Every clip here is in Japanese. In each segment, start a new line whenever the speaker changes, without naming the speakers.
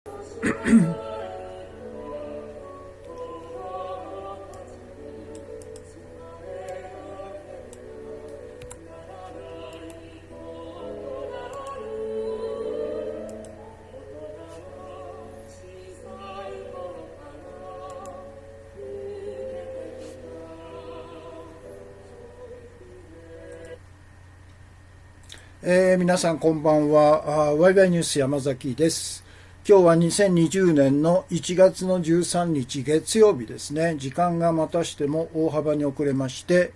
皆さんこんばんは。ワイワイニュース山崎です。今日は2020年の1月の13日月曜日ですね。時間がまたしても大幅に遅れまして、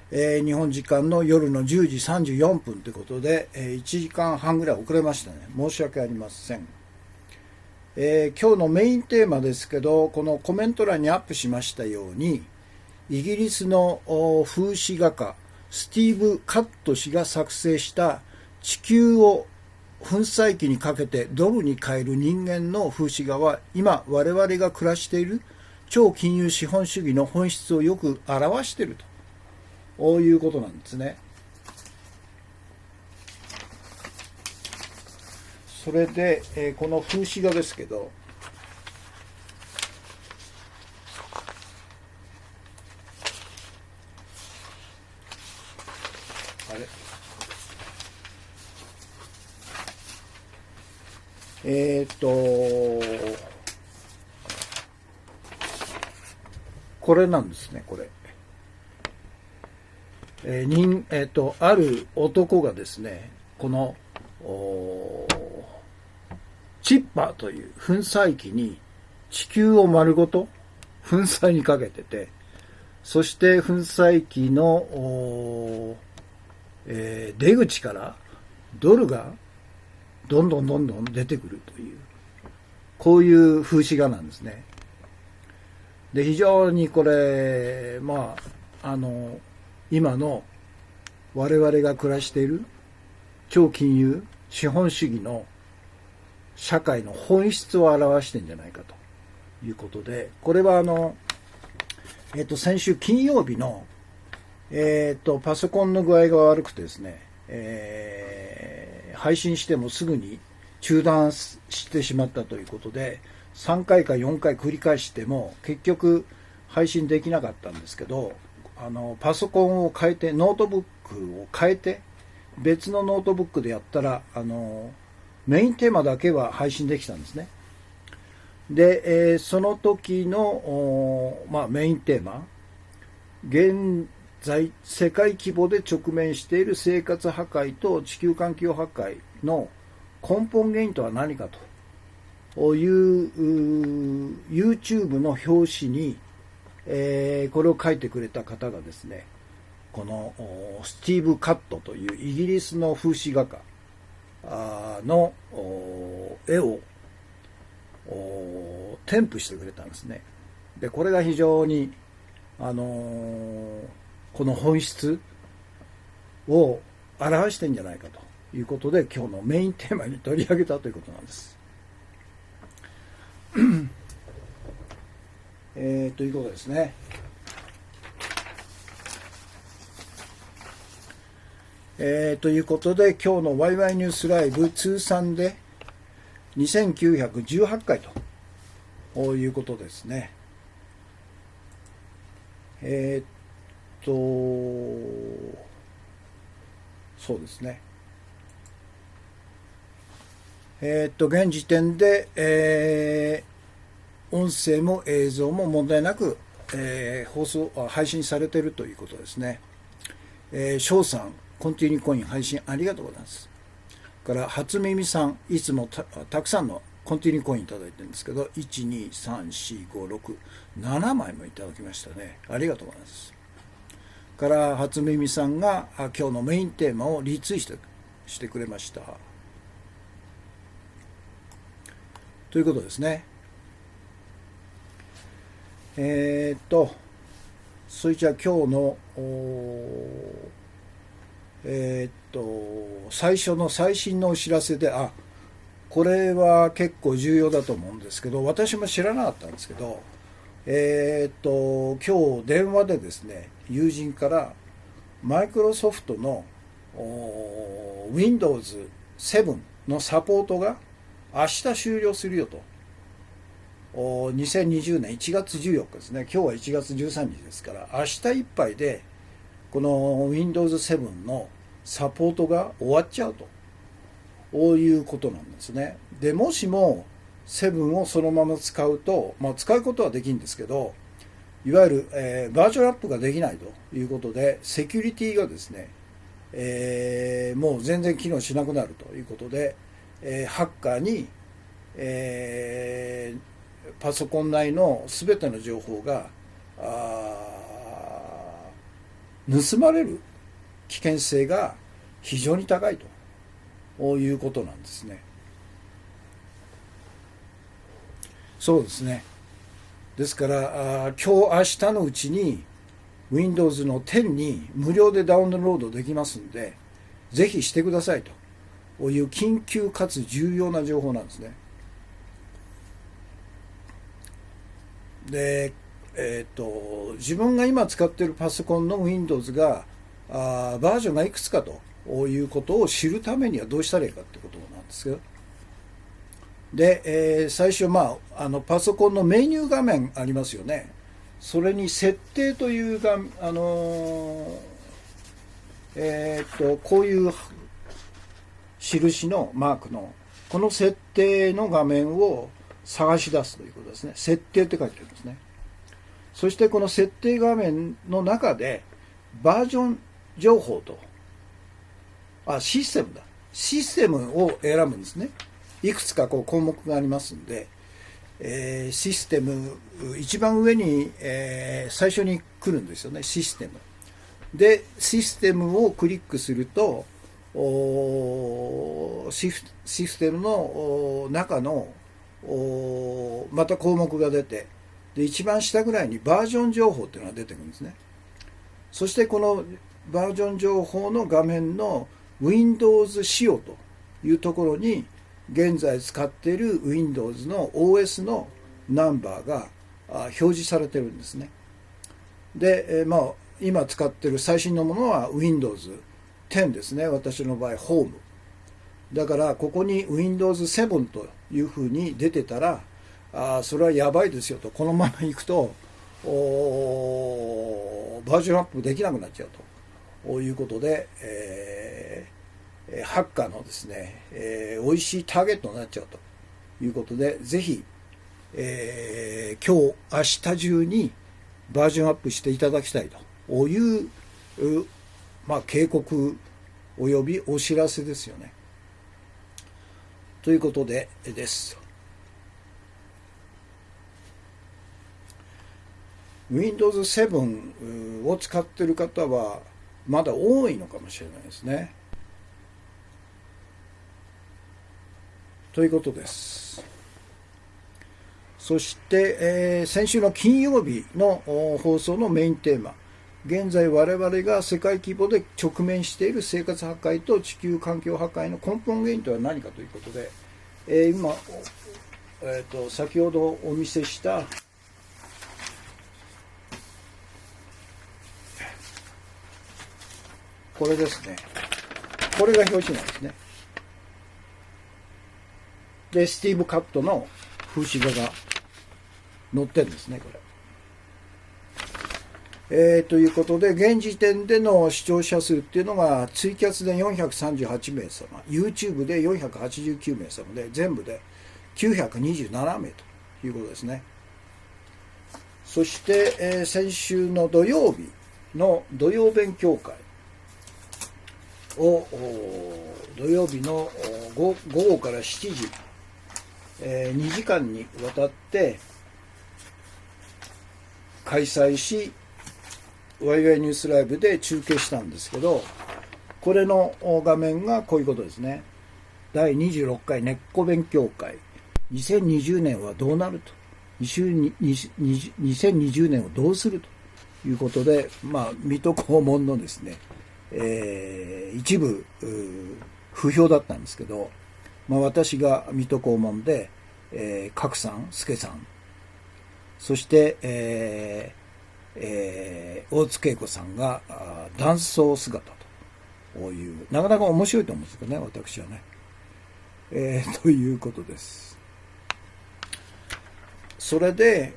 日本時間の夜の10時34分ということで、1時間半ぐらい遅れましたね。申し訳ありません。今日のメインテーマですけど、このコメント欄にアップしましたように、イギリスの風刺画家スティーブ・カット氏が作成した地球を粉砕機にかけてドルに変える人間の風刺画は、今我々が暮らしている超金融資本主義の本質をよく表しているということなんですね。それで、この風刺画ですけど、これなんですね、これ。ある男がですね、このチッパーという粉砕機に地球を丸ごと粉砕にかけてて、そして粉砕機の、出口からドルがどんどん出てくるという、こういう風刺画なんですね。で、非常にこれ、今の我々が暮らしている超金融資本主義の社会の本質を表しているんじゃないかということで、これは先週金曜日のパソコンの具合が悪くてですね、配信してもすぐに中断してしまったということで、3回か4回繰り返しても結局配信できなかったんですけど、パソコンを変えて、ノートブックを変えて別のノートブックでやったらメインテーマだけは配信できたんですね。で、その時の、メインテーマ、現在世界規模で直面している生活破壊と地球環境破壊の根本原因とは何かという YouTube の表紙に、これを書いてくれた方がですね、このスティーブ・カットというイギリスの風刺画家の絵を添付してくれたんですね。で、これが非常にこの本質を表してんじゃないかということで、今日のメインテーマに取り上げたということなんです。ということですね。ということで、今日のワイワイニュースライブ通算で2918回ということですね。そうですね。現時点で、音声も映像も問題なく、配信されているということですね。翔さん、コンティニューコイン配信ありがとうございます。から初耳さん、いつも たくさんのコンティニューコインいただいてるんですけど、1、2、3、4、5、6、7枚もいただきましたね。ありがとうございます。から初耳さんが今日のメインテーマをリツイしてくれましたということですね。それじゃあ今日の最初の最新のお知らせで、これは結構重要だと思うんですけど、私も知らなかったんですけど、今日電話でですね、友人からマイクロソフトのWindows 7のサポートが明日終了するよと2020年1月14日ですね。今日は1月13日ですから、明日いっぱいでこの Windows 7のサポートが終わっちゃうということなんですね。で、もしも7をそのまま使うと、使うことはできるんですけど、いわゆる、バージョンアップができないということで、セキュリティがですね、もう全然機能しなくなるということで、ハッカーに、パソコン内の全ての情報が盗まれる危険性が非常に高いということなんですね。そうですね。ですから今日明日のうちに Windows の10に無料でダウンロードできますんで、ぜひしてくださいという緊急かつ重要な情報なんですね。で、自分が今使っているパソコンの Windows がバージョンがいくつかということを知るためにはどうしたらいいかってことなんですけど、で、最初、パソコンのメニュー画面ありますよね。それに設定というこういう印のマークのこの設定の画面を探し出すということですね。設定って書いてあるんですね。そしてこの設定画面の中でバージョン情報とシステムを選ぶんですね。いくつか項目がありますんで、システム一番上に、最初に来るんですよね。システムでシステムをクリックするとシステムの中のまた項目が出て、で一番下ぐらいにバージョン情報っていうのが出てくるんですね。そしてこのバージョン情報の画面の Windows 仕様というところに現在使っている Windows の OS のナンバーが表示されてるんですね。で、今使っている最新のものは Windows 10ですね。私の場合ホームだから、ここに Windows 7というふうに出てたらそれはやばいですよと。このままいくとバージョンアップできなくなっちゃうということで、ハッカーのですね、美味しいターゲットになっちゃうということで、ぜひ、今日明日中にバージョンアップしていただきたいという、警告およびお知らせですよね。ということでです。Windows 7を使っている方はまだ多いのかもしれないですね。ということです。そして、先週の金曜日の放送のメインテーマ、現在我々が世界規模で直面している生活破壊と地球環境破壊の根本原因とは何かということで、今、先ほどお見せしたこれですね。これが表紙なんですね。で、スティーブ・カットの風刺画が載ってるんですね、これ。ということで、現時点での視聴者数っていうのが、ツイキャスで438名様、YouTube で489名様で、全部で927名ということですね。そして、先週の土曜日の土曜勉強会を土曜日の午後から7時、2時間にわたって開催し、ワイワイニュースライブで中継したんですけど、これの画面がこういうことですね。第26回根っこ勉強会、2020年はどうなると、2020年をどうするということで、水戸黄門のですね、一部不評だったんですけど、私が水戸黄門で、角さん、助さん、そして、大津恵子さんが男装姿という、なかなか面白いと思うんですけどね、私はね。ということです。それで、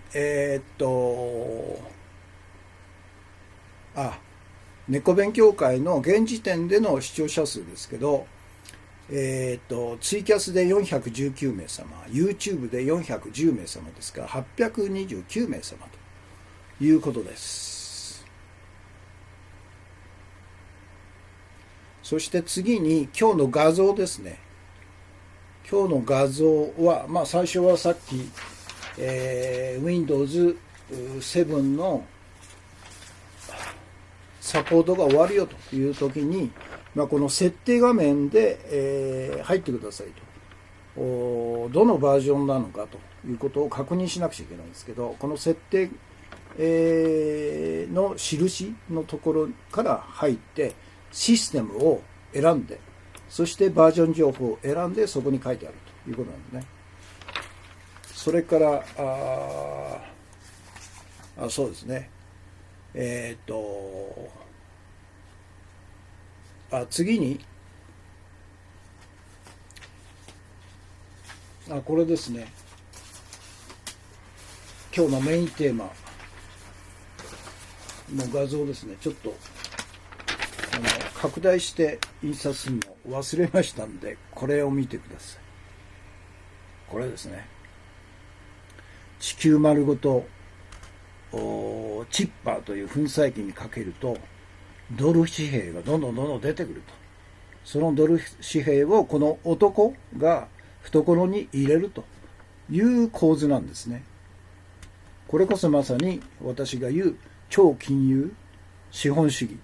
猫勉強会の現時点での視聴者数ですけど、ツイキャスで419名様、YouTube で410名様ですから、829名様ということです。そして次に今日の画像ですね。今日の画像は、最初はさっき、Windows 7のサポートが終わるよという時に、この設定画面で、入ってくださいと。どのバージョンなのかということを確認しなくちゃいけないんですけど、この設定、の印のところから入って、システムを選んで、そしてバージョン情報を選んでそこに書いてあるということなんですね。それから、そうですね。次に、これですね。今日のメインテーマの画像ですね。ちょっと、拡大して印刷するのを忘れましたんで、これを見てください。これですね。地球丸ごと、チッパーという粉砕機にかけると、ドル紙幣がどんどん出てくると。そのドル紙幣をこの男が懐に入れるという構図なんですね。これこそまさに私が言う超金融資本主義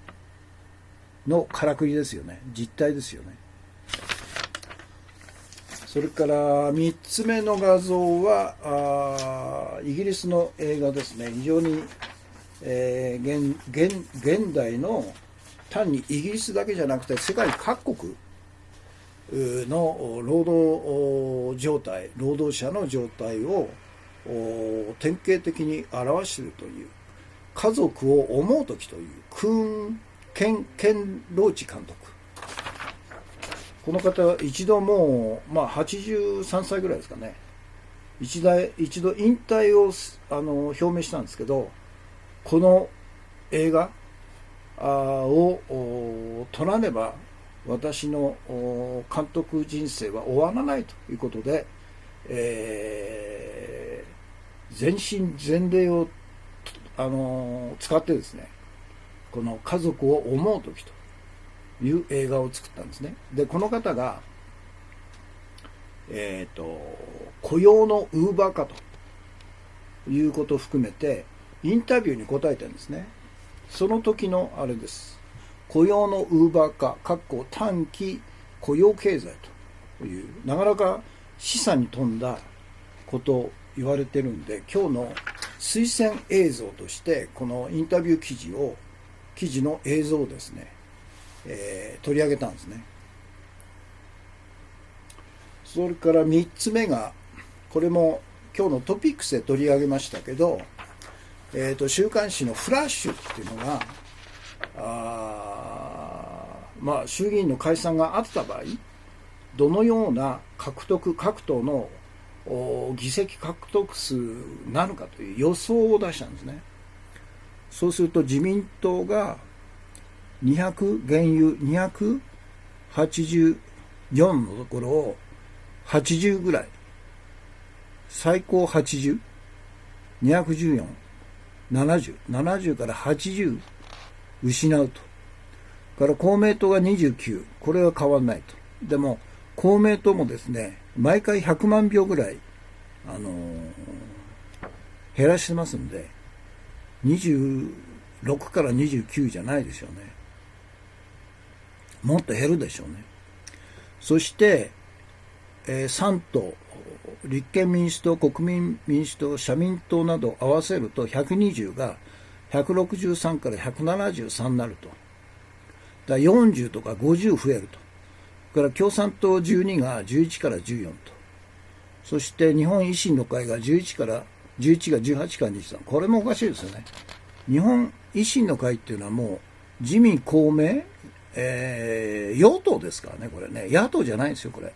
のからくりですよね。実態ですよね。それから3つ目の画像はイギリスの映画ですね。非常に、現代の単にイギリスだけじゃなくて世界各国の労働者の状態を典型的に表しているという、家族を思うときというケンローチ監督。この方一度もう、83歳ぐらいですかね。一度引退を表明したんですけど、この映画を撮らねば私の監督人生は終わらないということで、全身全霊を使ってですね、この家族を思うときという映画を作ったんですね。で、この方が、雇用のウーバー化ということを含めてインタビューに答えてるんですね。その時のあれです。雇用のウーバー化、短期雇用経済という、なかなか示唆に富んだことを言われてるんで、今日の推薦映像としてこのインタビュー記事の映像をですね、取り上げたんですね。それから3つ目が、これも今日のトピックスで取り上げましたけど、週刊誌のフラッシュっていうのが、衆議院の解散があった場合、どのような各党の議席獲得数なのかという予想を出したんですね。そうすると自民党が現有284のところを80ぐらい、最高80、214、70から80失うと。から公明党が29、これは変わらないと。でも公明党もですね、毎回100万票ぐらい、減らしてますんで、26から29じゃないでしょうね。もっと減るでしょうね。そして、3党、立憲民主党、国民民主党、社民党など合わせると120が163から173になると。だから40とか50増えると。それから共産党12が11から14と。そして日本維新の会が11が18から23。これもおかしいですよね。日本維新の会っていうのはもう自民公明、与党ですからね、これね。野党じゃないんですよ、これ。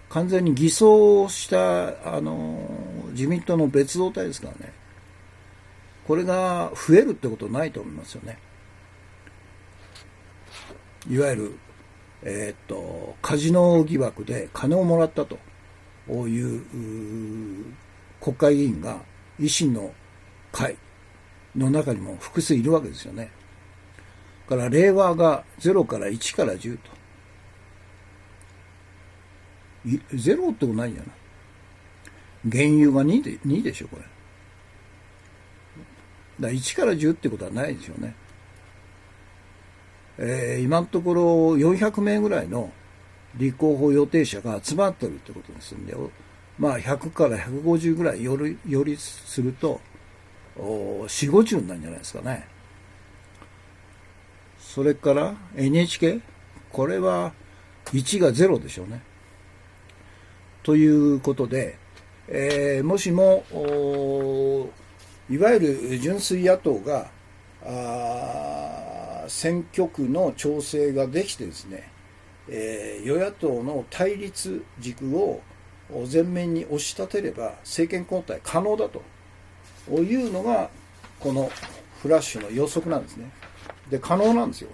完全に偽装した、自民党の別動隊ですからね。これが増えるってことはないと思いますよね。いわゆる、カジノ疑惑で金をもらったという国会議員が維新の会の中にも複数いるわけですよね。だから令和が0から1から10と。ゼロってことないんじゃない？原油が2でしょ、これ。だから1から10ってことはないでしょうね。今のところ400名ぐらいの立候補予定者が集まってるってことですんで、まあ100から150ぐらいよりすると、4、50になるんじゃないですかね。それから NHK、これは1が0でしょうね。ということで、もしもいわゆる純粋野党が選挙区の調整ができてですね、与野党の対立軸を前面に押し立てれば政権交代可能だというのがこのフラッシュの予測なんですね。で、可能なんですよ、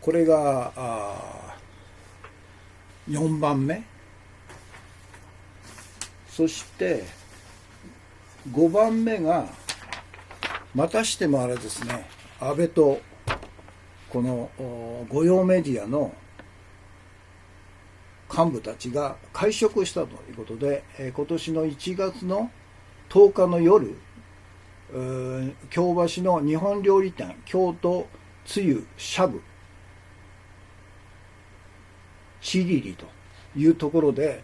これが4番目、そして5番目がまたしてもあれですね、安倍とこの御用メディアの幹部たちが会食したということで、今年の1月の10日の夜、京橋の日本料理店京都つゆしゃぶちりりというところで、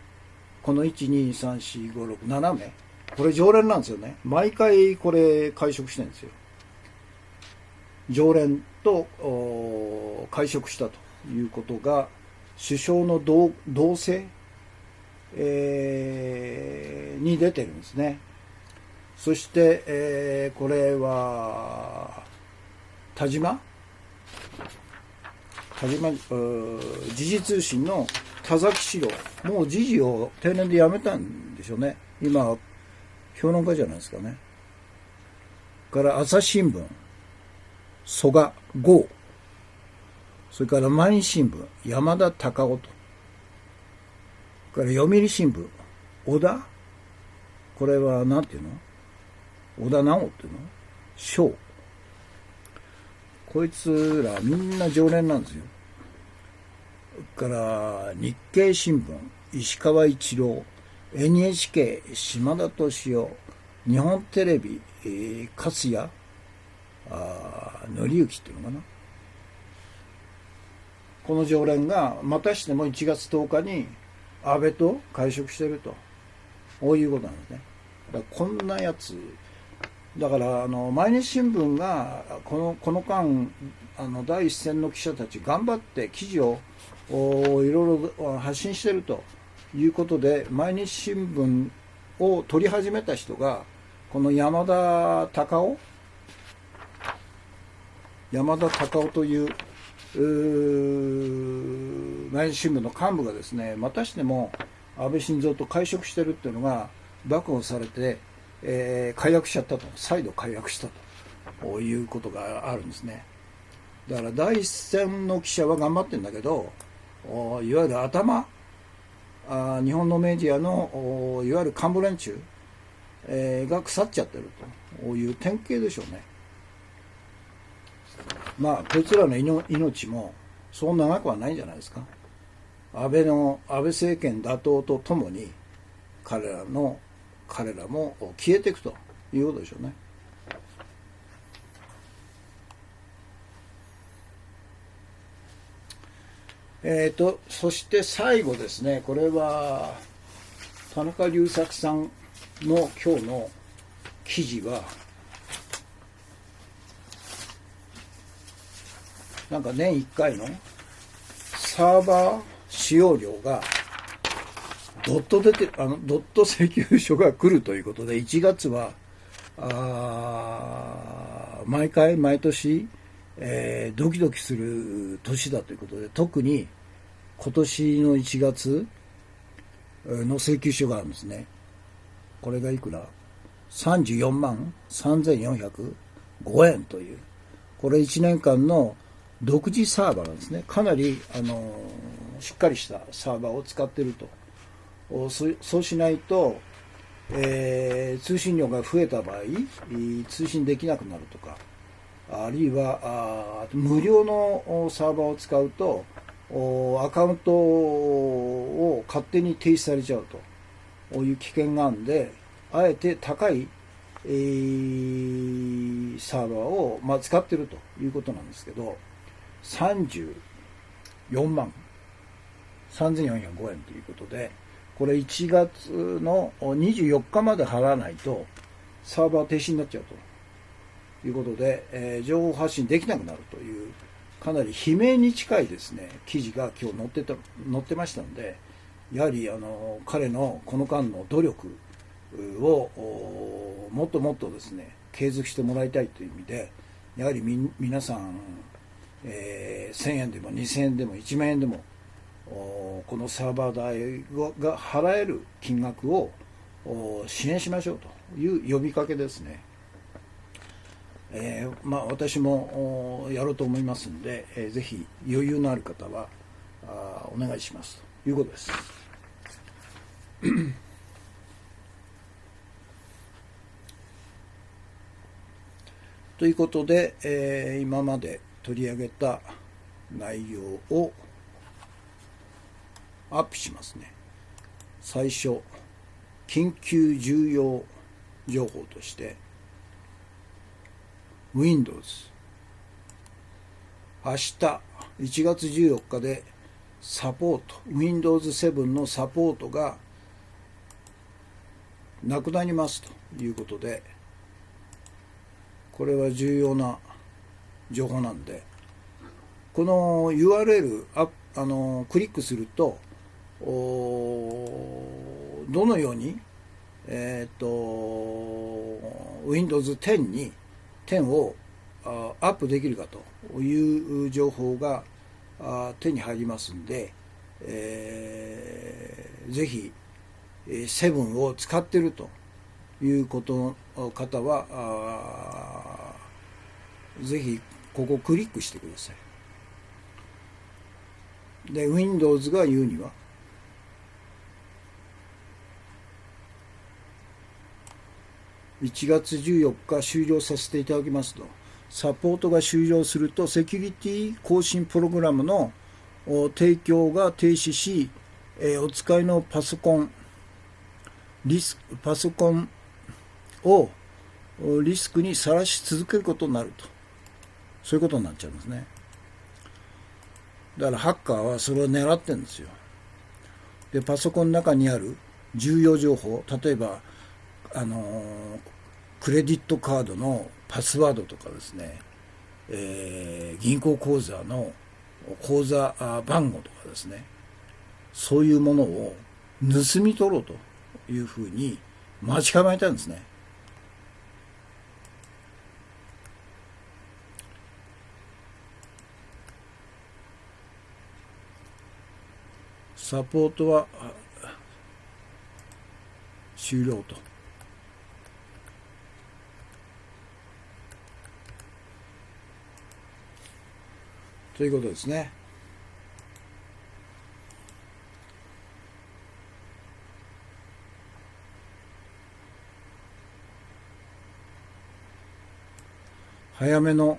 この1,2,3,4,5,6,7名、これ常連なんですよね。毎回これ会食してるんですよ。常連と会食したということが首相の動静、に出てるんですね。そして、これは田島時事通信の田崎史郎、もう時事を定年で辞めたんでしょうね。今評論家じゃないですかね。から朝日新聞曽我剛、それから毎日新聞山田隆夫と、から読売新聞小田、これはなんていうの、小田直っていうの、翔、こいつらみんな常連なんですよ。から日経新聞石川一郎、 NHK 島田敏夫、日本テレビ、勝谷紀之っていうのかな、この常連がまたしても1月10日に安倍と会食してると、こういうことなんですね。だからこんなやつだから、毎日新聞がこの間第一線の記者たち頑張って記事をいろいろ発信してるということで、毎日新聞を取り始めた人がこの山田隆夫という毎日新聞の幹部がですね、またしても安倍晋三と会食してるっていうのが暴露されて、解約しちゃったと、再度解約したということがあるんですね。だから第一線の記者は頑張ってるんだけど、いわゆる日本のメディアのいわゆる幹部連中、が腐っちゃってるという典型でしょうね。まあこいつらの命もそう長くはないんじゃないですか。安倍政権打倒とともに彼らも消えていくということでしょうね。そして最後ですね、これは田中隆作さんの今日の記事は、なんか年1回のサーバー使用料がドット請求書が来るということで、1月は毎年、ドキドキする年だということで、特に今年の1月、の請求書があるんですね。これがいくら ?34 万3405円という、これ1年間の独自サーバーなんですね。かなり、しっかりしたサーバーを使っていると。そうしないと、通信量が増えた場合、通信できなくなるとか、あるいは無料のサーバーを使うと、アカウントを勝手に停止されちゃうという危険があるんで、あえて高い、サーバーを、使っているということなんですけど、34万3405円ということで、これ1月の24日まで払わないとサーバー停止になっちゃうということで、情報発信できなくなるという、かなり悲鳴に近いですね、記事が今日載ってましたので、やはり彼のこの間の努力をもっともっとですね、継続してもらいたいという意味で、やはり皆さん、1000円でも2000円でも1万円でも、このサーバー代が払える金額を支援しましょうという呼びかけですね。私もやろうと思いますので、ぜひ余裕のある方はお願いしますということです。ということで、今まで取り上げた内容をアップしますね。最初、緊急重要情報として、Windows、明日1月14日でサポート、Windows 7のサポートがなくなりますということで、これは重要な情報なんで、この URL クリックすると、どのように、Windows 10をアップできるかという情報が手に入りますんで、ぜひ7を使っているということの方はぜひここをクリックしてください。で Windows が言うには1月14日終了させていただきますと、サポートが終了するとセキュリティ更新プログラムの提供が停止し、お使いのパソコンをリスクにさらし続けることになると、そういうことになっちゃうんですね。だからハッカーはそれを狙ってるんですよ。でパソコンの中にある重要情報、例えばクレディットカードのパスワードとかですね、銀行口座の口座番号とかですね、そういうものを盗み取ろうというふうに待ち構えたんですね。サポートは終了ということですね。早めの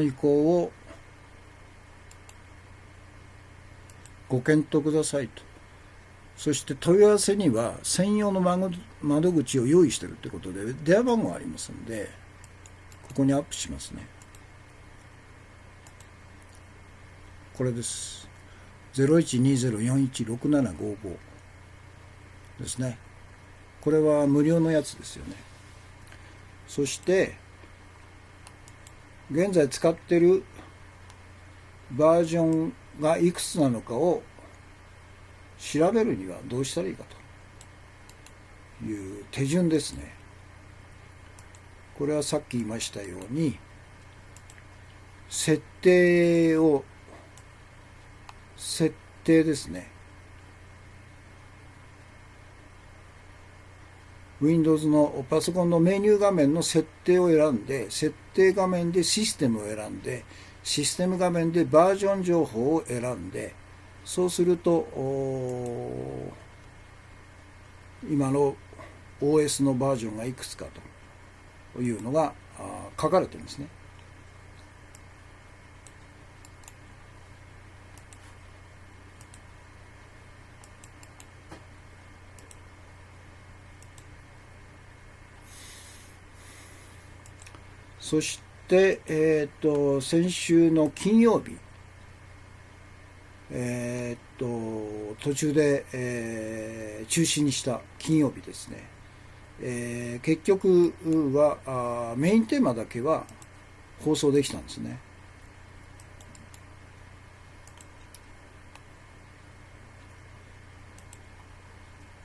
移行をご検討くださいと。そして問い合わせには専用の窓口を用意しているということで電話番号がありますので、ここにアップしますね。これです。0120416755ですね。これは無料のやつですよね。そして現在使っているバージョンがいくつなのかを調べるにはどうしたらいいかという手順ですね。これはさっき言いましたように、設定を設定ですね。Windows のパソコンのメニュー画面の設定を選んで、設定画面でシステムを選んで、システム画面でバージョン情報を選んで、そうすると今の OS のバージョンがいくつかというのが書かれてるんですね。そして、先週の金曜日、途中で、中止にした金曜日ですね。結局はメインテーマだけは放送できたんですね。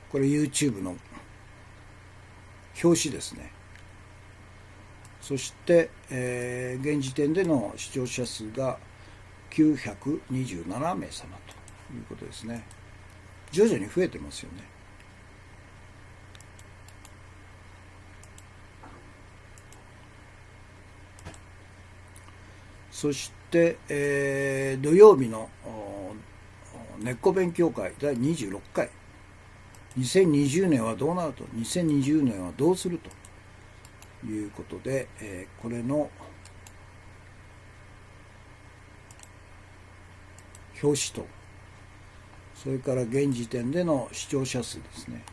これ YouTube の表紙ですね。そして、現時点での視聴者数が927名様ということですね。徐々に増えてますよね。そして、土曜日の根っこ勉強会第26回2020年はどうなると、2020年はどうするということで、これの表紙と、それから現時点での視聴者数ですね。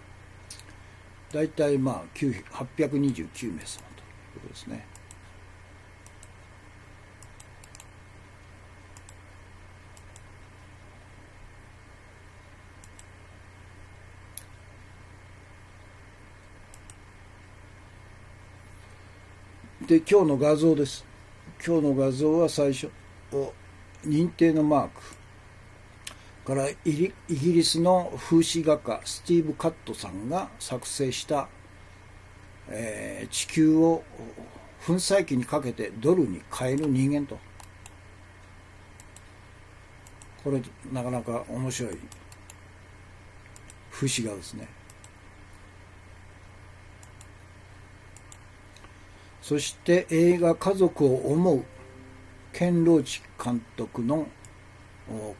だいたい829名様ということですね。で、今日の画像です。今日の画像は最初、認定のマークからイギリスの風刺画家スティーブ・カットさんが作成した、地球を粉砕機にかけてドルに変える人間と。これなかなか面白い風刺画ですね。そして映画家族を思うケン・ローチ監督の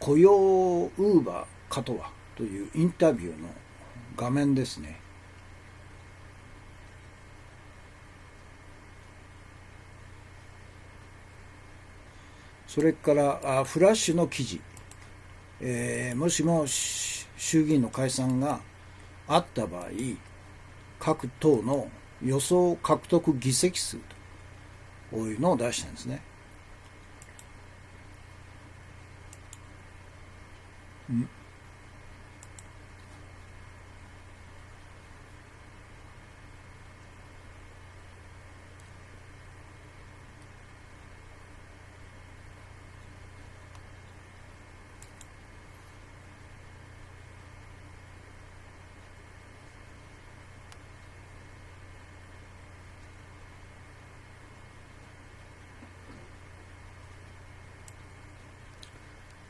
雇用ウーバーかとはというインタビューの画面ですね。それからフラッシュの記事、もしも衆議院の解散があった場合、各党の予想獲得議席数というのを出したんですね。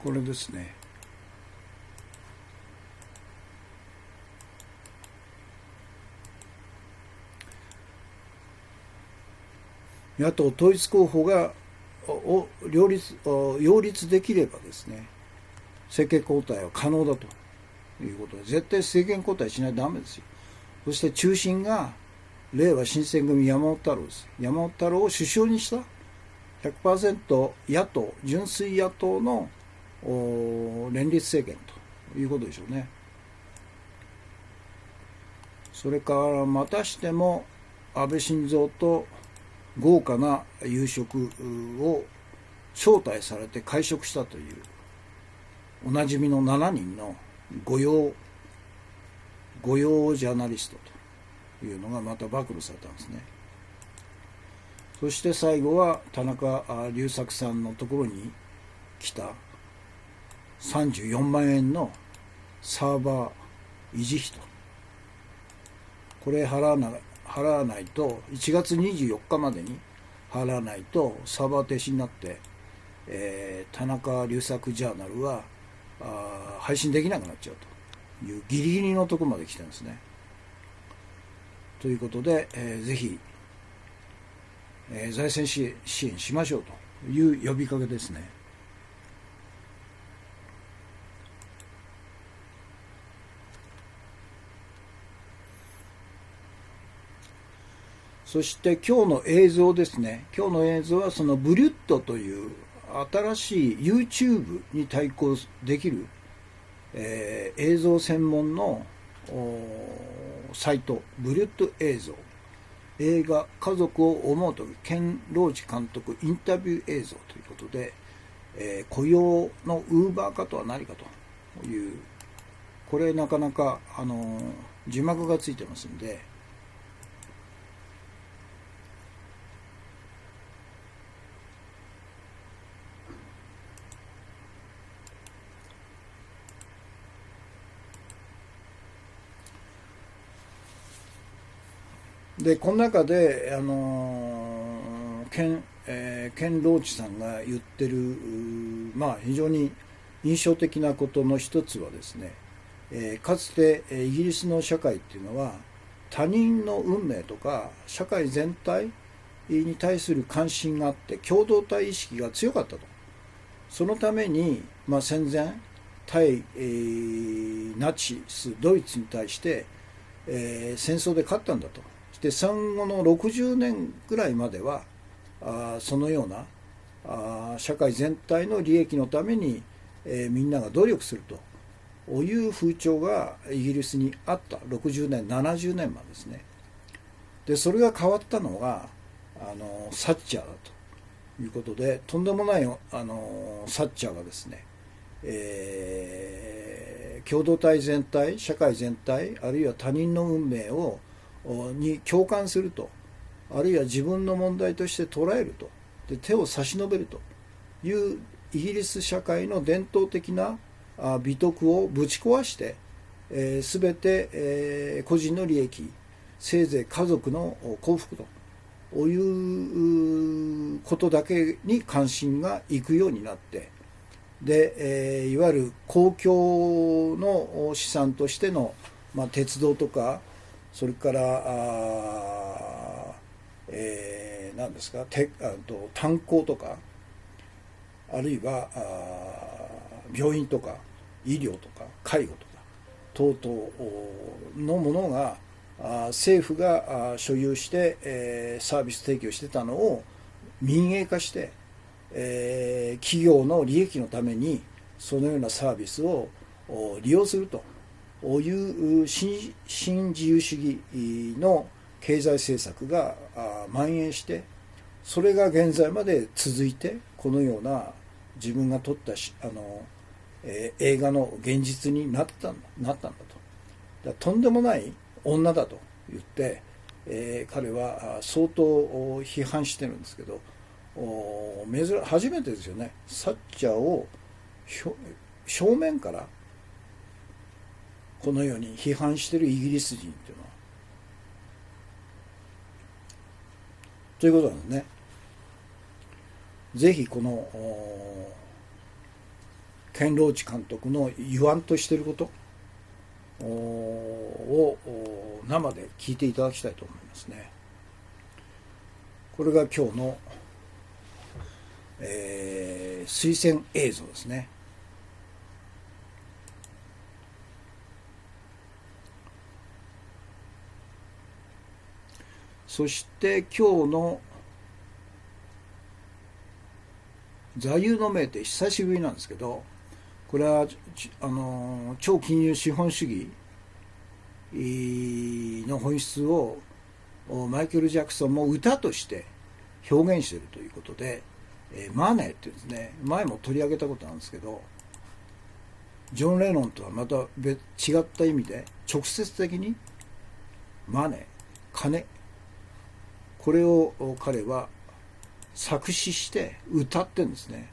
これですね。野党統一候補が擁立できればですね、政権交代は可能だということで、絶対政権交代しないとダメですよ。そして中心が令和新選組山本太郎です。山本太郎を首相にした 100% 野党、純粋野党の連立政権ということでしょうね。それからまたしても安倍晋三と豪華な夕食を招待されて会食したというおなじみの7人の御用ジャーナリストというのがまた暴露されたんですね。そして最後は田中隆作さんのところに来た34万円のサーバー維持費と、これ払わないと1月24日までに払わないとサーバー停止になって、田中隆作ジャーナルは配信できなくなっちゃうというギリギリのところまで来てるんですね。ということで、ぜひ、財政支援しましょうという呼びかけですね。そして今日の映像ですね。今日の映像はそのブリュットという新しい YouTube に対抗できる、映像専門のサイト、ブリュット映像、映画家族を思うとき、ケン・ローチ監督インタビュー映像ということで、雇用のウーバー化とは何かという、これなかなか字幕がついてますんで、でこの中で、ケン・ローチさんが言ってる、非常に印象的なことの一つはですね、かつてイギリスの社会っていうのは他人の運命とか社会全体に対する関心があって共同体意識が強かったと。そのために、戦前対、ナチスドイツに対して、戦争で勝ったんだと。で戦後の60年ぐらいまではそのような社会全体の利益のために、みんなが努力するという風潮がイギリスにあった60年70年までですね。でそれが変わったのがサッチャーだということで、とんでもないサッチャーがですね、共同体全体社会全体あるいは他人の運命に共感すると、あるいは自分の問題として捉えると、で手を差し伸べるというイギリス社会の伝統的な美徳をぶち壊して、全て、個人の利益、せいぜい家族の幸福ということだけに関心がいくようになって、で、いわゆる公共の資産としての、鉄道とか、それから何ですか、炭鉱とか、あるいは病院とか医療とか介護とか等々のものが政府が所有してサービス提供してたのを民営化して、企業の利益のためにそのようなサービスを利用するという新自由主義の経済政策が蔓延して、それが現在まで続いて、このような自分が撮った映画の現実になったんだと。とんでもない女だと言って、彼は相当批判してるんですけど、初めてですよね、サッチャーを正面からこのように批判しているイギリス人っていうのは。ということなんですね。ぜひこのケン・ローチ監督の言わんとしていることを生で聞いていただきたいと思いますね。これが今日の、推薦映像ですね。そして今日の座右の銘って久しぶりなんですけど、これは超金融資本主義の本質をマイケル・ジャクソンも歌として表現しているということで、マネーってですね、前も取り上げたことなんですけど、ジョン・レノンとはまた違った意味で直接的にマネー、金、これを彼は作詞して歌ってるんですね。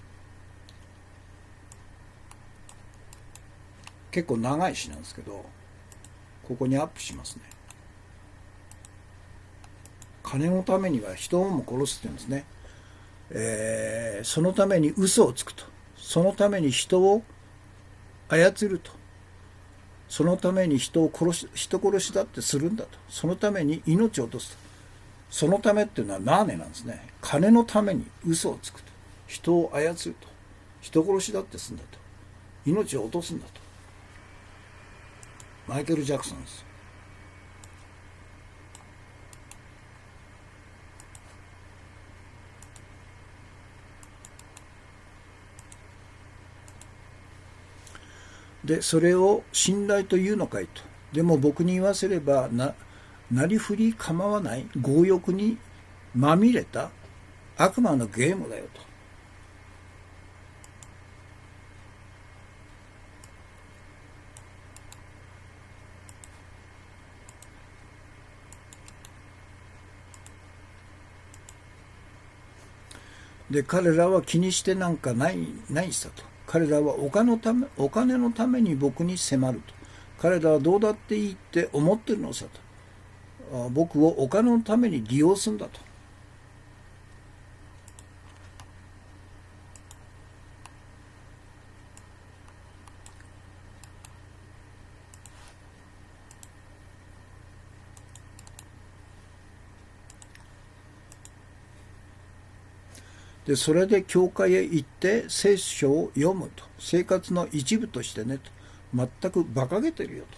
結構長い詩なんですけど、ここにアップしますね。金のためには人をも殺すって言うんですね。そのために嘘をつくと、そのために人を操ると。そのために人殺しだってするんだと。そのために命を落とすと。そのためっていうのはマーネなんですね。金のために嘘をつくと。人を操ると。人殺しだってするんだと。命を落とすんだと。マイケル・ジャクソンです。で、それを信頼というのかいと。でも僕に言わせれば、なりふり構わない強欲にまみれた悪魔のゲームだよと。で、彼らは気にしてなんかないさと。彼らはお金のために僕に迫ると。彼らはどうだっていいって思ってるのさと。僕をお金のために利用するんだと。で、それで教会へ行って聖書を読むと。生活の一部としてねと。全く馬鹿げてるよと。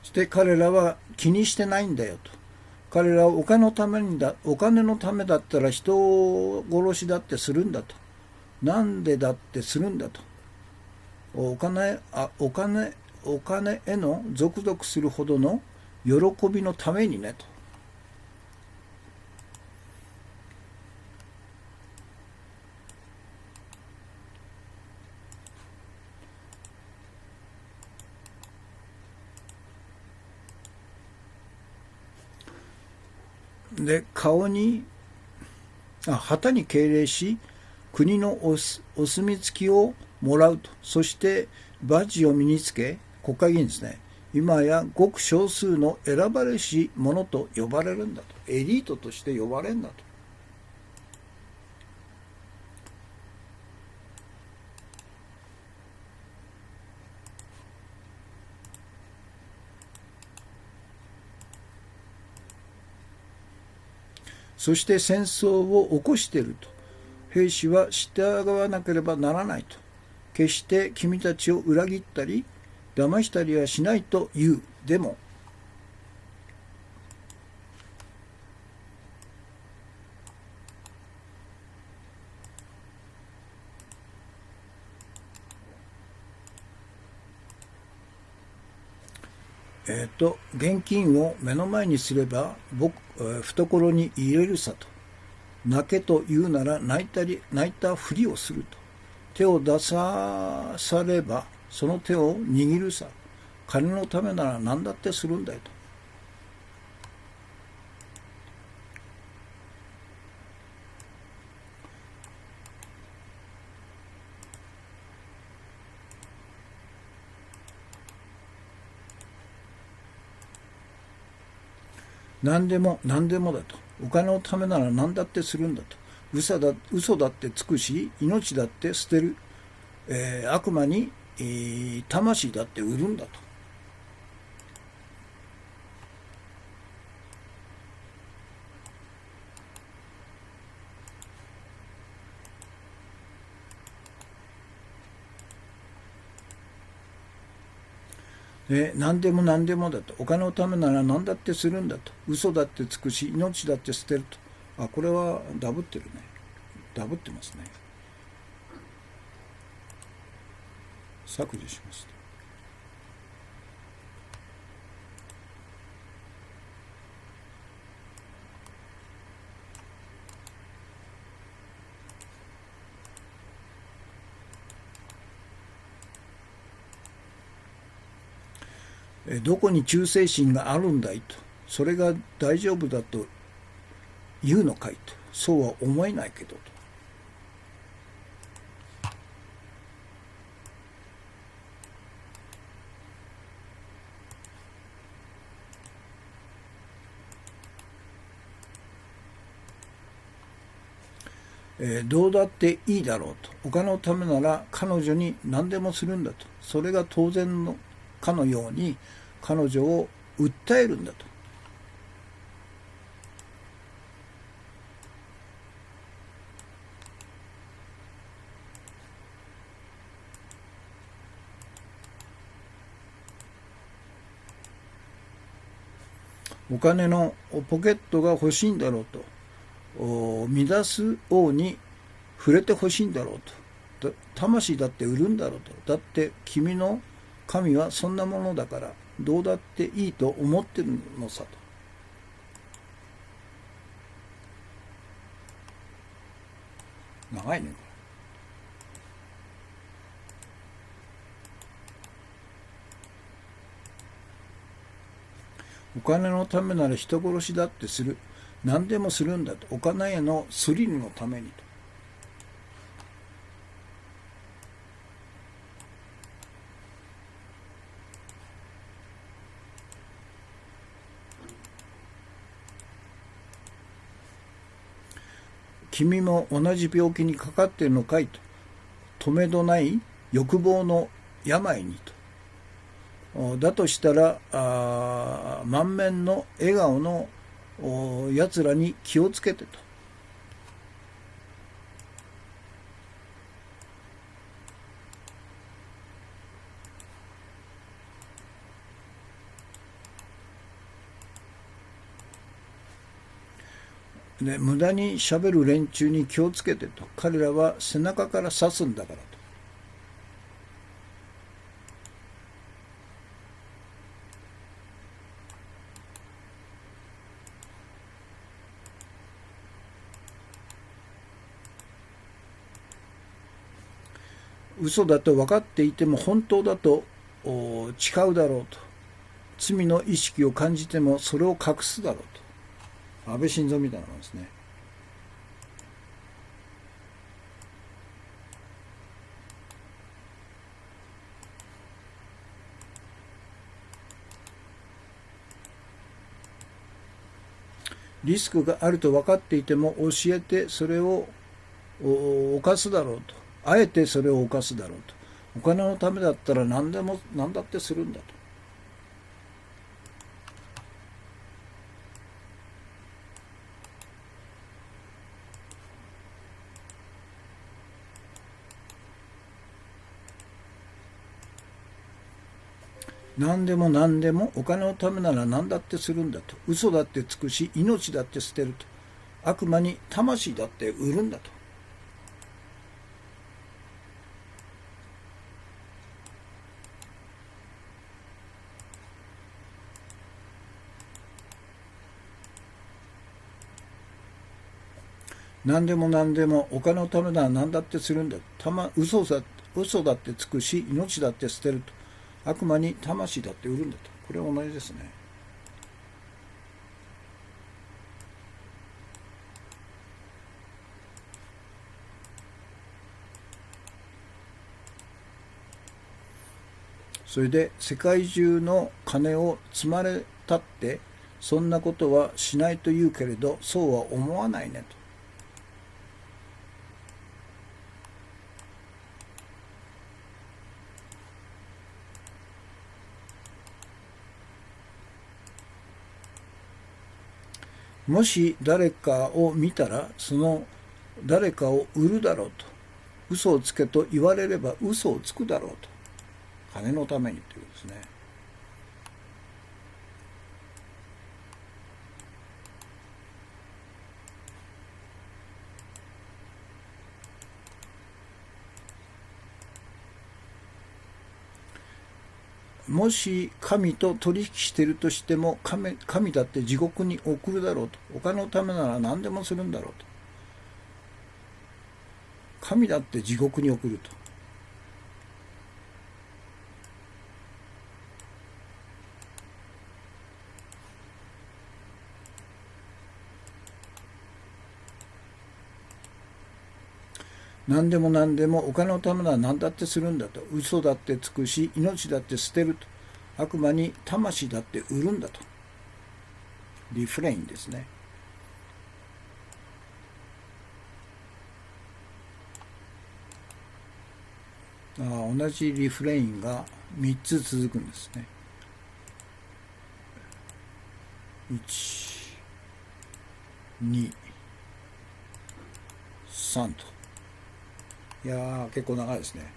そして彼らは気にしてないんだよと。彼らはお金のためだったら人殺しだってするんだと。なんでだってするんだと。お金へのゾクゾクするほどの喜びのためにねと。で、旗に敬礼し、国のお墨付きをもらうと。そしてバッジを身につけ、国会議員ですね。今やごく少数の選ばれし者と呼ばれるんだと。エリートとして呼ばれるんだと。そして戦争を起こしていると。兵士は従わなければならないと。決して君たちを裏切ったり、騙したりはしないと言う。でも、現金を目の前にすれば懐に入れるさと。泣けと言うなら泣いたふりをすると。手を出さればその手を握るさ。金のためなら何だってするんだよと。何でもだと。お金のためなら何だってするんだと。嘘だってつくし、命だって捨てる。悪魔に、魂だって売るんだと。何でもだと。お金のためなら何だってするんだと。嘘だってつくし、命だって捨てると。これはダブってるね。ダブってますね。削除します。どこに忠誠心があるんだいと。それが大丈夫だと言うのかいと。そうは思えないけどと。どうだっていいだろうと。お金のためなら彼女に何でもするんだと。それが当然のかのように彼女を訴えるんだと。お金のポケットが欲しいんだろうと。乱す王に触れて欲しいんだろうと。魂だって売るんだろうと。だって君の神はそんなものだからどうだっていいと思ってるのさと。長いねこれ。お金のためなら人殺しだってする。何でもするんだと。お金へのスリルのためにと。君も同じ病気にかかっているのかいと。止めどない欲望の病にと。だとしたら満面の笑顔のやつらに気をつけてと。で無駄にしゃべる連中に気をつけてと。彼らは背中から刺すんだからと。嘘だと分かっていても本当だと誓うだろうと。罪の意識を感じてもそれを隠すだろうと。安倍晋三みたいなものですね。リスクがあると分かっていても教えてそれを犯すだろうと。あえてそれを犯すだろうと。お金のためだったら何だってするんだと。何でもお金のためなら何だってするんだと。嘘だってつくし命だって捨てると。悪魔に魂だって売るんだと。何でもお金のためなら何だってするんだと。嘘だってつくし命だって捨てると。悪魔に魂だって売るんだと。これは同じですね。それで世界中の金を積まれたってそんなことはしないと言うけれどそうは思わないねと。もし誰かを見たらその誰かを売るだろうと。嘘をつけと言われれば嘘をつくだろうと。金のためにということですね。もし神と取引しているとしても神だって地獄に送るだろうと。お金のためなら何でもするんだろうと。神だって地獄に送ると。何でもお金のためなら何だってするんだと。嘘だってつくし命だって捨てると。悪魔に魂だって売るんだと。リフレインですね。同じリフレインが3つ続くんですね。1、2、3と。いやー、結構長いですね。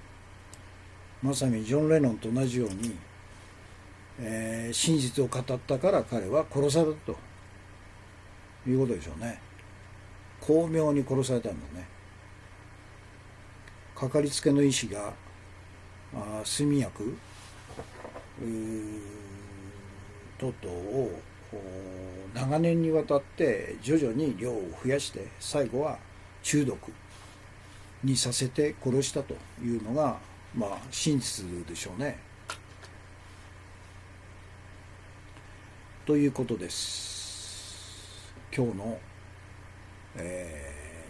まさにジョン・レノンと同じように、真実を語ったから彼は殺されたということでしょうね。巧妙に殺されたんだね。かかりつけの医師が睡眠薬等々を長年にわたって徐々に量を増やして最後は中毒にさせて殺したというのが、真実でしょうね。ということです。今日の、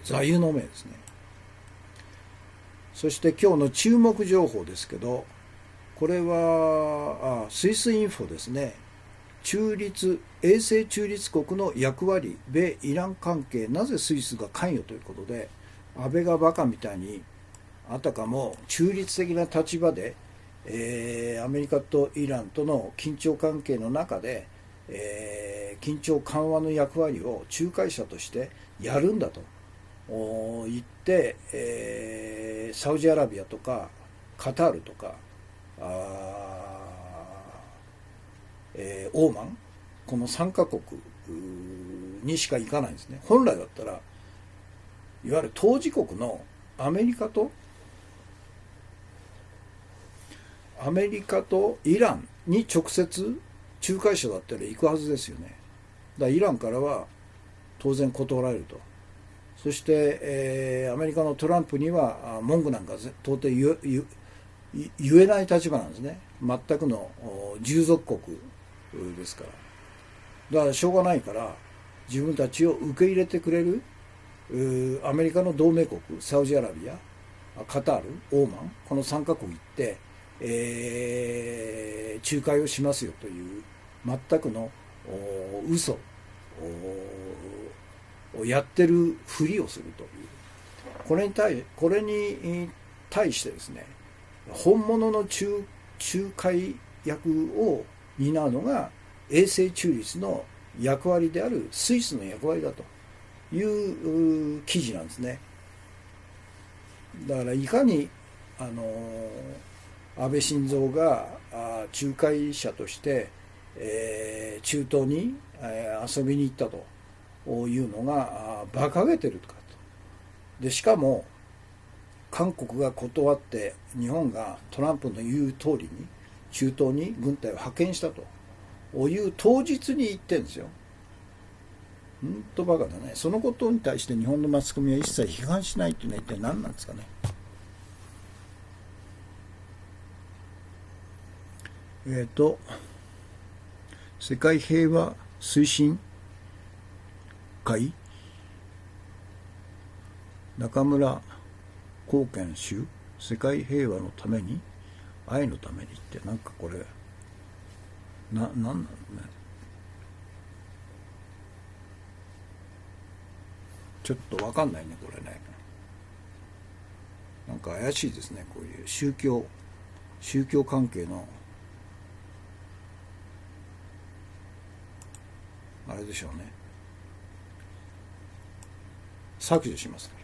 座右の銘ですね。そして今日の注目情報ですけど、これはスイスインフォですね。衛星中立国の役割、米イラン関係、なぜスイスが関与ということで、安倍がバカみたいにあたかも中立的な立場で、アメリカとイランとの緊張関係の中で、緊張緩和の役割を仲介者としてやるんだと言って、サウジアラビアとかカタールとかオーマン、この3カ国にしか行かないんですね。本来だったらいわゆる当事国のアメリカとイランに直接仲介者だったら行くはずですよね。だからイランからは当然断られると。そして、アメリカのトランプには文句なんか到底言えない立場なんですね。全くの従属国ですから。だからしょうがないから自分たちを受け入れてくれるアメリカの同盟国、サウジアラビア、カタール、オーマン、この3カ国行って、仲介をしますよという全くの嘘をやってるふりをするという、これに対してですね、本物の仲介役を担うのが衛星中立の役割であるスイスの役割だという記事なんですね。だからいかに安倍晋三が仲介者として、中東に遊びに行ったというのが馬鹿げてるかと。でしかも韓国が断って日本がトランプの言う通りに中東に軍隊を派遣したという当日に言ってるんですよ。本当バカだね。そのことに対して日本のマスコミは一切批判しないっていうのは一体何なんですかね。世界平和推進会中村貢献集、世界平和のために愛のためにってなんかこれなんだろうね。ちょっと分かんないねこれね。なんか怪しいですね、こういう宗教関係のあれでしょうね。削除しますか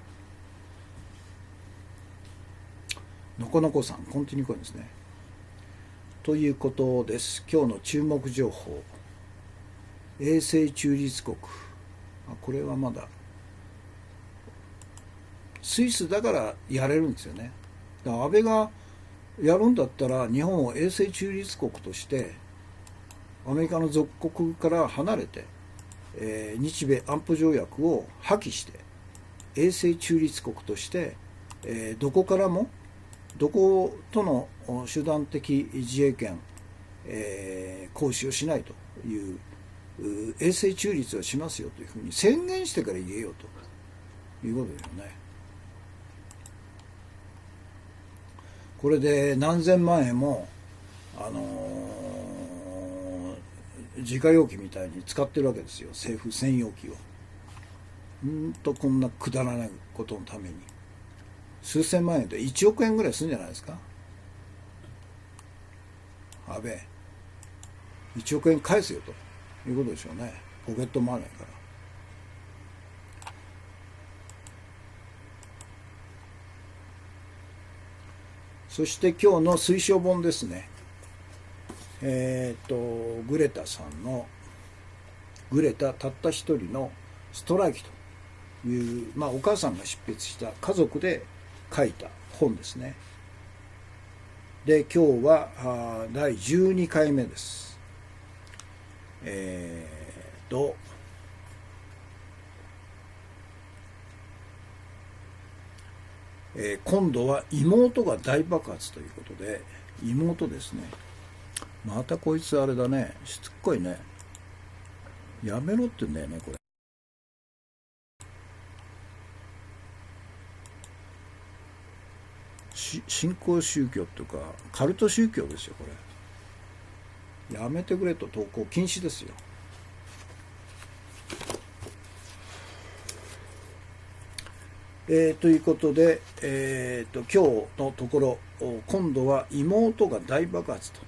ら。のこのこさんコンティニューコインですね。ということです。今日の注目情報、衛星中立国、これはまだスイスだからやれるんですよね。だから安倍がやるんだったら日本を衛星中立国としてアメリカの属国から離れて、日米安保条約を破棄して衛星中立国として、どこからもどことの手段的自衛権、行使をしないという衛星中立をしますよというふうに宣言してから言えようということですよね。これで何千万円も自家用機みたいに使ってるわけですよ、政府専用機を。こんなくだらないことのために数千万円で1億円ぐらいするんじゃないですか。安倍、1億円返せよということでしょうね。ポケットマネーから。そして今日の推奨本ですね。グレタさんの、グレタたった一人のストライキという、お母さんが執筆した家族で書いた本ですね。で、今日は第12回目です。今度は妹が大爆発ということで、妹ですね。またこいつあれだね、しつっこいね。やめろって言うんだよね、これ。新興宗教っていうか、カルト宗教ですよ、これ。やめてくれと、投稿禁止ですよ。ということで、今日のところ、今度は妹が大爆発と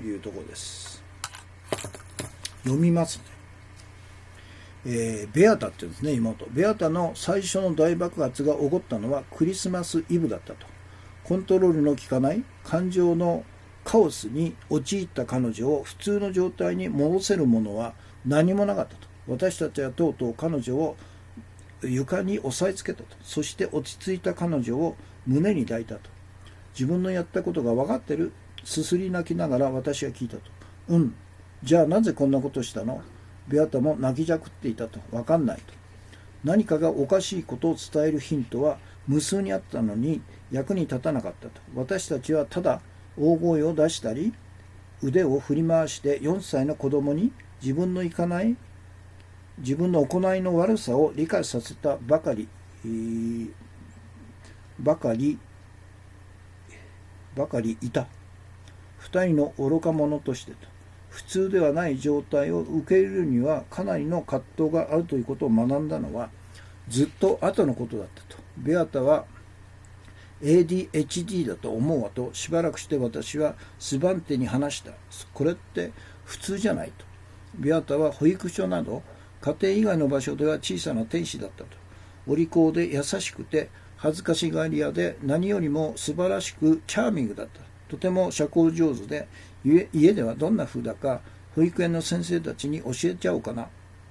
いうところです。読みますね。ベアタって言うんですね、妹。ベアタの最初の大爆発が起こったのはクリスマスイブだったと。コントロールの効かない感情のカオスに陥った彼女を普通の状態に戻せるものは何もなかったと。私たちはとうとう彼女を床に押さえつけたと。そして落ち着いた彼女を胸に抱いたと。自分のやったことが分かってる。すすり泣きながら私は聞いたと。うん。じゃあなぜこんなことしたの？ベアタも泣きじゃくっていたと。分かんないと。何かがおかしいことを伝えるヒントは無数にあったのに役に立たなかったと。私たちはただ大声を出したり腕を振り回して4歳の子供に自分の行いの悪さを理解させたばかりいた。二人の愚か者としてと。普通ではない状態を受け入れるにはかなりの葛藤があるということを学んだのはずっと後のことだったと。ベアタは ADHD だと思うわとしばらくして私はスバンテに話した。これって普通じゃないと。ベアタは保育所など家庭以外の場所では小さな天使だったと。お利口で優しくて恥ずかしがり屋で何よりも素晴らしくチャーミングだった。とても社交上手で家ではどんな風だか保育園の先生たちに教えちゃおうかな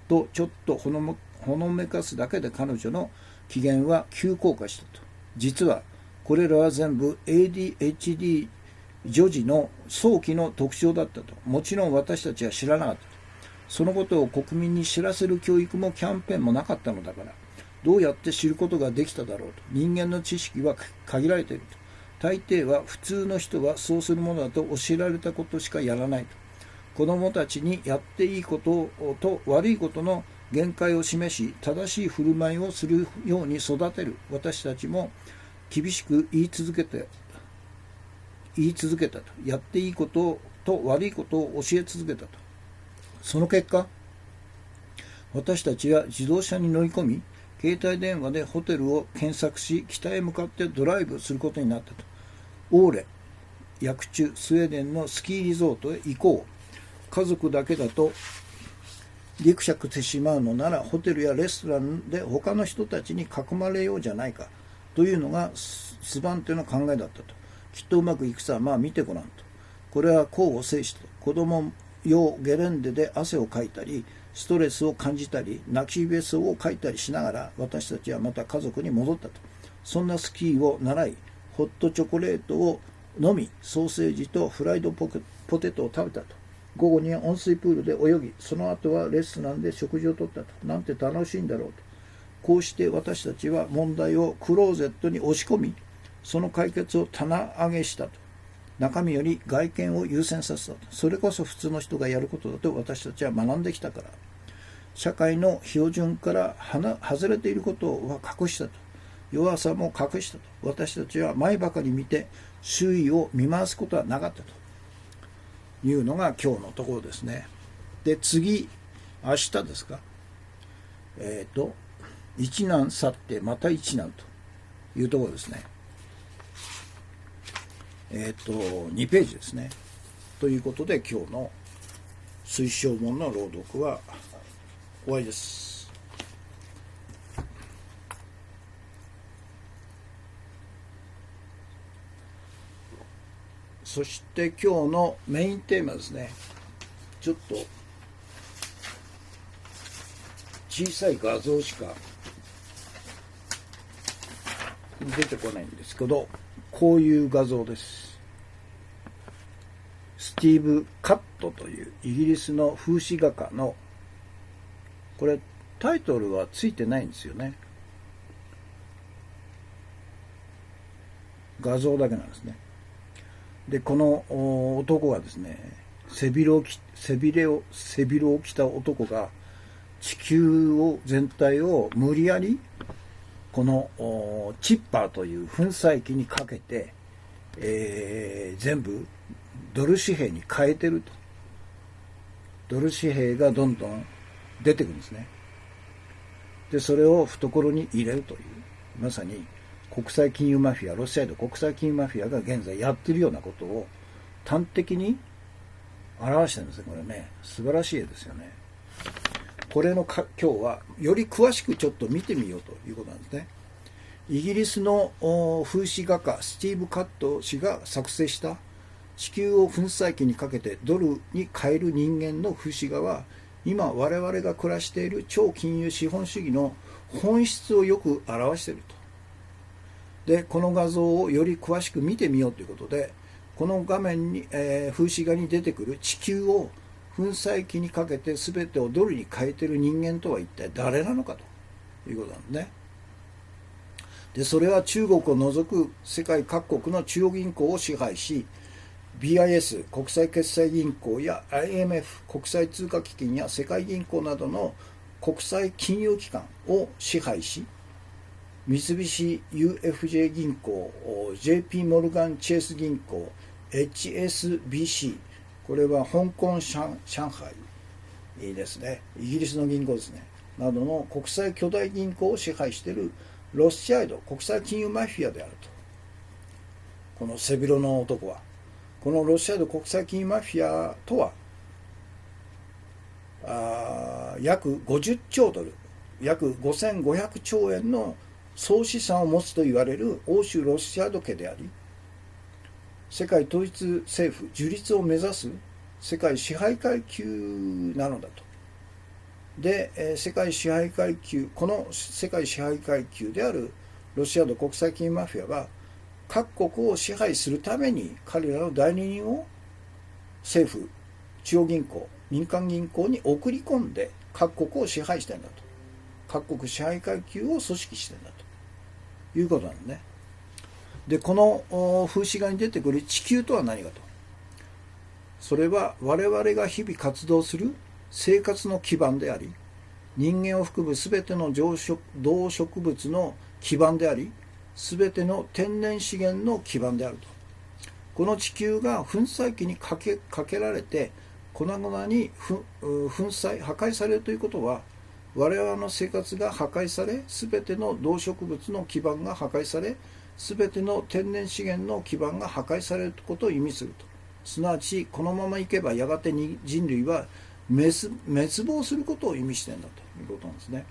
とちょっとほのめかすだけで彼女の機嫌は急降下したと。実はこれらは全部 ADHD 女児の早期の特徴だったと。もちろん私たちは知らなかったと。そのことを国民に知らせる教育もキャンペーンもなかったのだからどうやって知ることができただろうと。人間の知識は限られていると。大抵は普通の人はそうするものだと教えられたことしかやらないと。子供たちにやっていいことと悪いことの限界を示し正しい振る舞いをするように育てる私たちも厳しく言い続けたと。やっていいことと悪いことを教え続けたと。その結果私たちは自動車に乗り込み携帯電話でホテルを検索し北へ向かってドライブすることになったと。オーレ薬中スウェーデンのスキーリゾートへ行こう。家族だけだとぎくしゃくしてしまうのならホテルやレストランで他の人たちに囲まれようじゃないかというのがスバンテの考えだったと。きっとうまくいくさ、見てごらんと。これは功を制したと。子供用ゲレンデで汗をかいたりストレスを感じたり泣きべそをかいたりしながら私たちはまた家族に戻ったと。そんなスキーを習いホットチョコレートを飲みソーセージとフライドポテトを食べたと。午後に温水プールで泳ぎその後はレストランで食事をとったと。なんて楽しいんだろうと。こうして私たちは問題をクローゼットに押し込みその解決を棚上げしたと。中身より外見を優先させたと。それこそ普通の人がやることだと私たちは学んできたから。社会の標準から外れていることは隠したと。弱さも隠したと。私たちは前ばかり見て周囲を見回すことはなかったというのが今日のところですね。で次明日ですか。一難去ってまた一難というところですね。2ページですね。ということで、今日の推奨文の朗読は終わりです。そして今日のメインテーマですね。ちょっと小さい画像しか出てこないんですけど、こういう画像です。スティーブ・カットというイギリスの風刺画家の、これタイトルはついてないんですよね。画像だけなんですね。で、この男がですね、背広を着た男が地球全体を無理やりこのチッパーという粉砕機にかけて、全部ドル紙幣に変えてると。ドル紙幣がどんどん出てくるんですね。で、それを懐に入れるという、まさに国際金融マフィア、ロシアの国際金融マフィアが現在やってるようなことを端的に表してるんですね。これね、素晴らしい絵ですよね。これの今日はより詳しくちょっと見てみようということなんですね。イギリスの風刺画家スティーブ・カット氏が作成した地球を粉砕機にかけてドルに変える人間の風刺画は、今我々が暮らしている超金融資本主義の本質をよく表していると。で、この画像をより詳しく見てみようということで、この画面に、風刺画に出てくる地球を粉砕機にかけて全てをドルに変えている人間とは一体誰なのかということなんですね。で、それは中国を除く世界各国の中央銀行を支配し、BIS 国際決済銀行や IMF 国際通貨基金や世界銀行などの国際金融機関を支配し、三菱 UFJ 銀行、JP モルガンチェイス銀行、HSBC、これは香港上海ですね、イギリスの銀行ですね、などの国際巨大銀行を支配しているロスチャイド国際金融マフィアであると。この背広の男は、このロシアの国際金融マフィアとは約50兆ドル、約5500兆円の総資産を持つと言われる欧州ロシアード家であり、世界統一政府樹立を目指す世界支配階級なのだと。で、この世界支配階級であるロシアの国際金融マフィアは、各国を支配するために彼らの代理人を政府、中央銀行、民間銀行に送り込んで各国を支配してるんだと。各国支配階級を組織してるんだということなんですね。で、この風刺画に出てくる地球とは何かと。それは我々が日々活動する生活の基盤であり、人間を含むすべての動植物の基盤であり、すべての天然資源の基盤であると。この地球が粉砕機にかけられて粉々に破壊されるということは、我々の生活が破壊され、すべての動植物の基盤が破壊され、すべての天然資源の基盤が破壊されることを意味すると。すなわち、このままいけばやがて人類は滅亡することを意味しているんだということなんですね。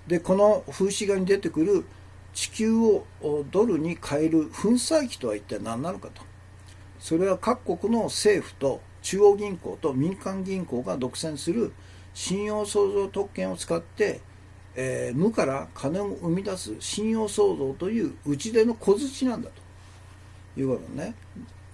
で、この風刺画に出てくる地球をドルに変える粉砕機とは一体何なのかと。それは各国の政府と中央銀行と民間銀行が独占する信用創造特権を使って、無から金を生み出す信用創造という打ち出の小槌なんだということね。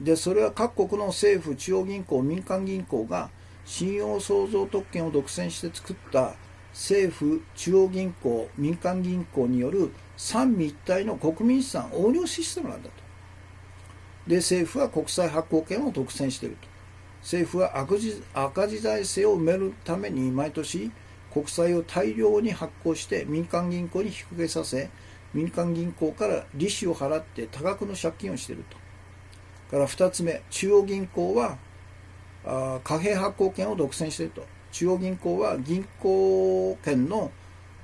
で、それは各国の政府、中央銀行、民間銀行が信用創造特権を独占して作った政府、中央銀行、民間銀行による三位一体の国民資産横領システムなんだと。で、政府は国債発行権を独占していると。政府は赤字財政を埋めるために毎年国債を大量に発行して民間銀行に引き受けさせ、民間銀行から利子を払って多額の借金をしていると。から2つ目、中央銀行は貨幣発行権を独占していると。中央銀行は銀行権の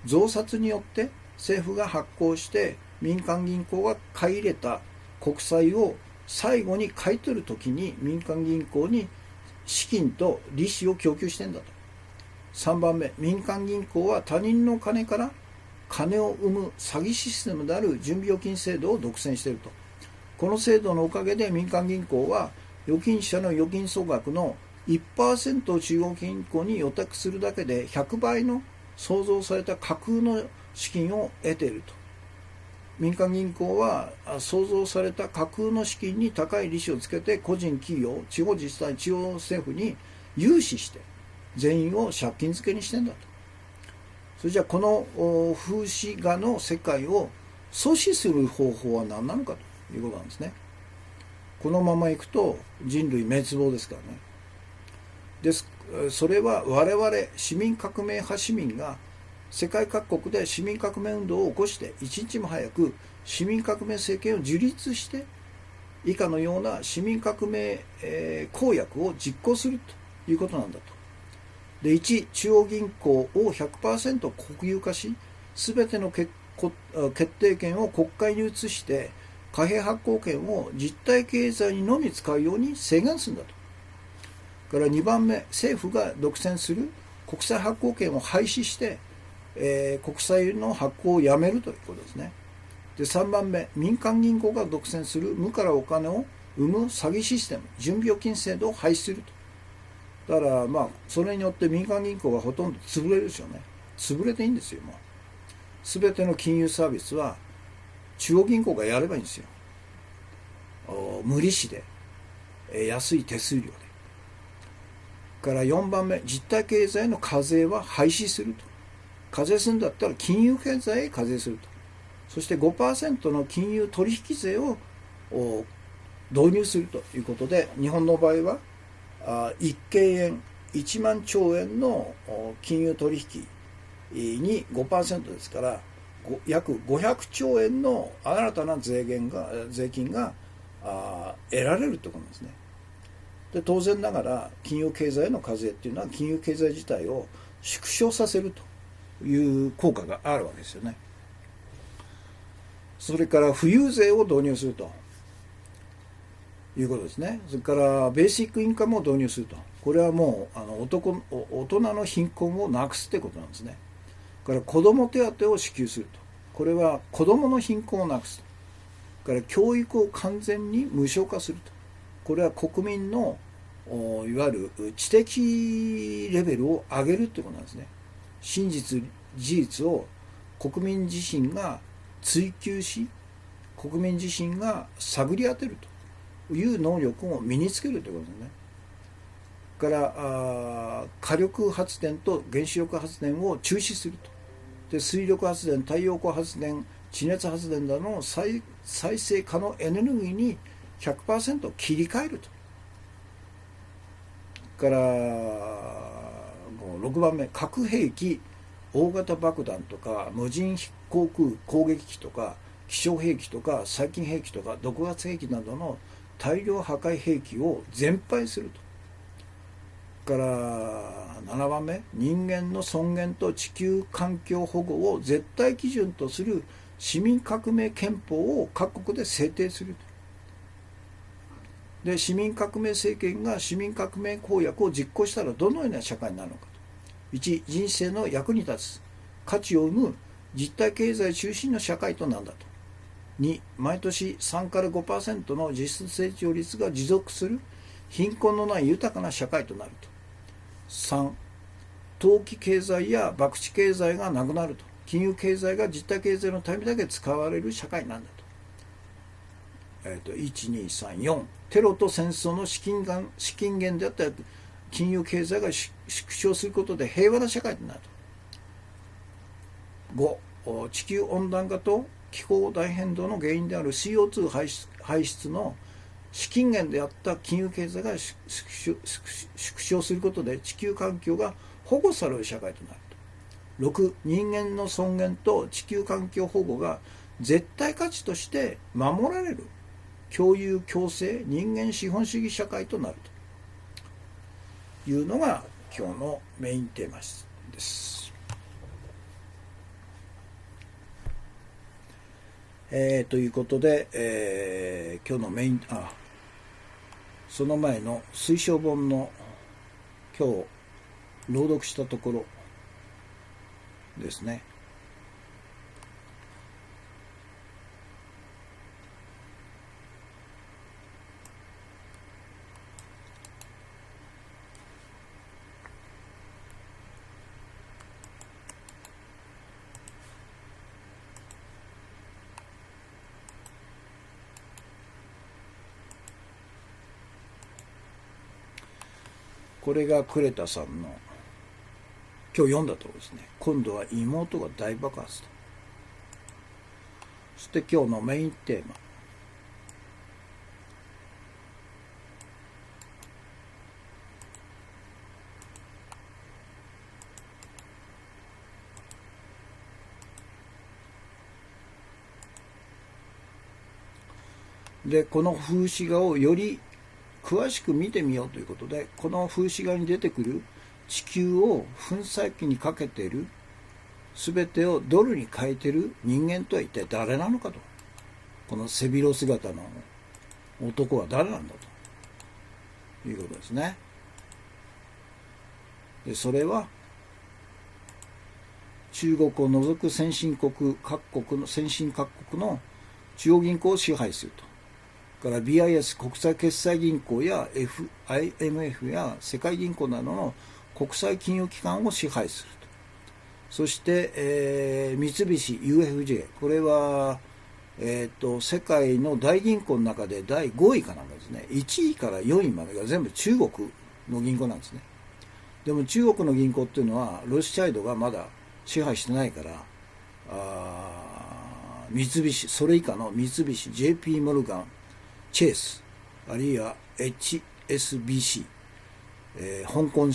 増刷によって政府が発行して民間銀行が買い入れた国債を最後に買い取るときに民間銀行に資金と利子を供給してんだと。3番目、民間銀行は他人の金から金を生む詐欺システムである準備預金制度を独占していると。この制度のおかげで民間銀行は預金者の預金総額の 1% を中央銀行に預託するだけで100倍の創造された架空の資金を得ていると。民間銀行は創造された架空の資金に高い利子をつけて個人企業、地方自治体、地方政府に融資して全員を借金付けにしてんだと。それじゃあこの風刺画の世界を阻止する方法は何なのかということなんですね。このままいくと人類滅亡ですからね。それは我々市民革命派市民が世界各国で市民革命運動を起こして一日も早く市民革命政権を樹立して以下のような市民革命公約を実行するということなんだと。で、1、中央銀行を 100% 国有化し、すべての決定権を国会に移して貨幣発行権を実体経済にのみ使うように制限するんだと。から2番目、政府が独占する国債発行権を廃止して、国債の発行をやめるということですね。で、3番目、民間銀行が独占する無からお金を生む詐欺システム、準備預金制度を廃止すると。だからそれによって民間銀行がほとんど潰れるですよね。潰れていいんですよ。もう全ての金融サービスは中央銀行がやればいいんですよ。無利子で、安い手数料で。から4番目、実体経済の課税は廃止すると。課税するんだったら金融経済へ課税すると。そして 5% の金融取引税を導入するということで、日本の場合は1京円1万兆円の金融取引に 5% ですから、約500兆円の新たな税金が得られるということなんですね。で、当然ながら金融経済への課税っていうのは金融経済自体を縮小させるという効果があるわけですよね。それから富裕税を導入するということですね。それからベーシックインカムを導入すると。これはもう大人の貧困をなくすということなんですね。それから子ども手当を支給すると。これは子どもの貧困をなくすと。それから教育を完全に無償化すると。これは国民のいわゆる知的レベルを上げるということなんですね。真実、事実を国民自身が追求し、国民自身が探り当てるという能力を身につけるということですね。から火力発電と原子力発電を中止すると。で、水力発電、太陽光発電、地熱発電などの再生可能エネルギーに 100% 切り替えると。から6番目、核兵器、大型爆弾とか無人航空攻撃機とか気象兵器とか細菌兵器とか毒ガス兵器などの大量破壊兵器を全廃すると。から7番目、人間の尊厳と地球環境保護を絶対基準とする市民革命憲法を各国で制定すると。で、市民革命政権が市民革命公約を実行したらどのような社会になるのかと。1、人生の役に立つ価値を生む実体経済中心の社会となんだと。2、毎年3から 5% の実質成長率が持続する貧困のない豊かな社会となると。3、投機経済や博打経済がなくなると。金融経済が実体経済のためだけ使われる社会なんだと。1、2、3、4、テロと戦争の資金源であった金融経済が縮小することで平和な社会になると。5、地球温暖化と気候大変動の原因である CO2 排出の資金源であった金融経済が縮小することで地球環境が保護される社会となると。6、人間の尊厳と地球環境保護が絶対価値として守られる共有共生人間資本主義社会となるというのが今日のメインテーマです。ということで、今日のメイン、その前の推奨本の今日朗読したところですね。これがクレタさんの今日読んだところですね。今度は妹が大爆発と。そして今日のメインテーマ。で、この風刺画をより詳しく見てみようということで、この風刺画に出てくる地球を粉砕機にかけている全てをドルに変えている人間とは一体誰なのかと。この背広姿の男は誰なんだということですね。で、それは中国を除く先進各国の中央銀行を支配すると。から BIS 国際決済銀行や IMF や世界銀行などの国際金融機関を支配すると。そして、三菱 UFJ、 これは、世界の大銀行の中で第5位かなんかですね。1位から4位までが全部中国の銀行なんですね。でも中国の銀行っていうのはロスチャイルドがまだ支配してないから、三菱、それ以下の三菱 JP モルガン、チェイス、あるいは HSBC、香港